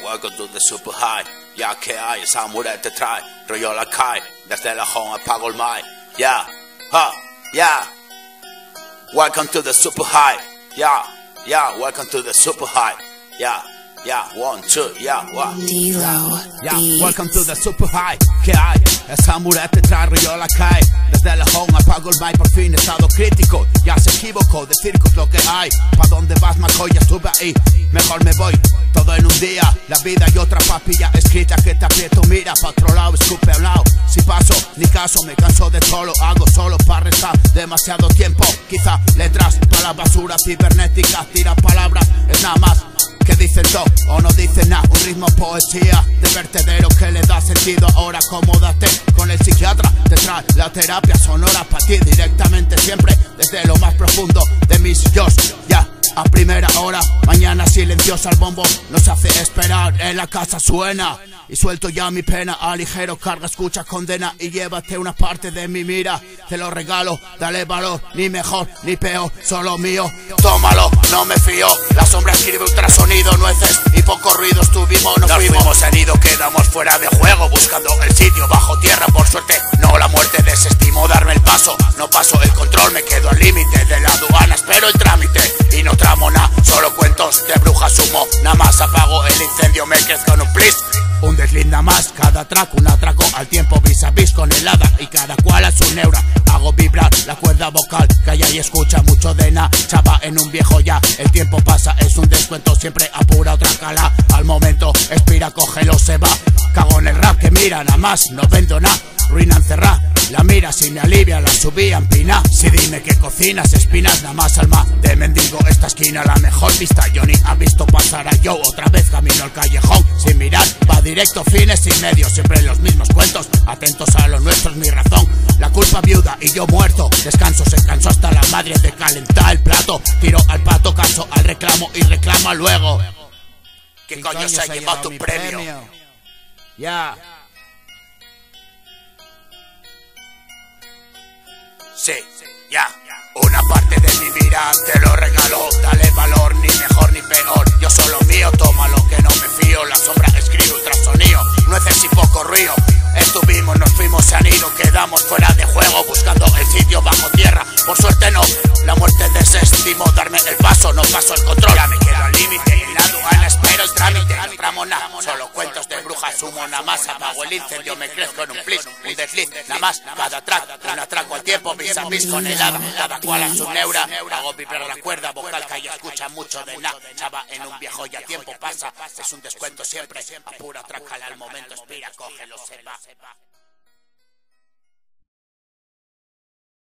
welcome to the super high. Que hay, esa murete trae, rollo la cae, desde el home apago el mic. Welcome to the super high. Welcome to the super high. 1, 2, welcome to the super high. Que hay, esa murete trae, rollo la cae, desde el home apago el mic, por fin estado crítico. Ya se equivocó, de circos lo que hay. ¿Pa' dónde vas, Macoy? Ya estuve ahí, mejor me voy. Todo en un día, la vida y otra papilla escrita que te aprieto, mira pa' otro lado, escupe a un lado. Si paso, ni caso, me canso de todo, lo hago solo para restar demasiado tiempo. Quizá letras, toda la basura cibernética, tira palabras, es nada más que dicen todo o no dicen nada. Un ritmo poesía de vertedero que le da sentido. Ahora acomódate con el psiquiatra, te trae la terapia sonora para ti directamente, siempre desde lo más profundo de mis yos. A primera hora, mañana silenciosa el bombo nos hace esperar, en la casa suena y suelto ya mi pena, aligero carga, escucha, condena y llévate una parte de mi mira. Te lo regalo, dale valor, ni mejor ni peor, solo mío. Tómalo, no me fío, la sombra escribe ultrasonido, nueces y poco ruido, estuvimos, nos fuimos heridos, quedamos fuera de juego, buscando el sitio bajo tierra, por suerte no, la muerte desestimó darme el paso, no paso el control, me quedo al límite de la aduana, espero el trámite y no tramo nada, solo cuentos de brujas humo, nada más apago el incendio, me crezco en un plis. Un desliz nada más, cada track un atraco al tiempo vis a vis con el hada y cada cual a su neura. Hago vibrar la cuerda vocal, calla y escucha mucho de nada, chava en un viejo ya. El tiempo pasa, es un descuento, siempre apura otra cala. Al momento, expira, cógelo, se va. Cago en el rap que mira, nada más, no vendo nada. Ruina encerrada, la mira si me alivia, la subí a empina. Si dime que cocinas espinas, nada más alma de mendigo. Esta esquina la mejor vista, Johnny ha visto pasar a Joe. Otra vez camino al callejón, sin mirar, va directo, fines y medios. Siempre los mismos cuentos, atentos a lo nuestro es mi razón. La culpa viuda y yo muerto, descanso, se cansó hasta la madre de calentar el plato. Tiro al pato, caso al reclamo y reclama luego. ¿Qué coño se ha llevado tu premio? Sí, una parte de mi vida te lo regalo, dale valor, ni mejor ni peor. Yo solo mío, toma lo que no me fío. La sombra escribe ultrasonido, nueces y poco ruido. Estuvimos, nos fuimos, se han ido, quedamos fuera de juego, buscando el sitio bajo tierra. Por suerte no, la muerte desestimó darme el paso, no paso el control. Ya me quedo al límite, en la aduana espero el trámite. No tramo nada, solo cuentos de brujas, humo nada más. Apago el incendio, me crezco en un plis, un desliz, nada más. Cada track, un atraco al tiempo, vis a vis con el hada, cada cual a su neura. Hago vibrar la cuerda vocal, calla, escucha mucho de nada. Chava en un viejo ya tiempo pasa, es un descuento siempre. Apura, trácala al momento, expira, cógelo, se va.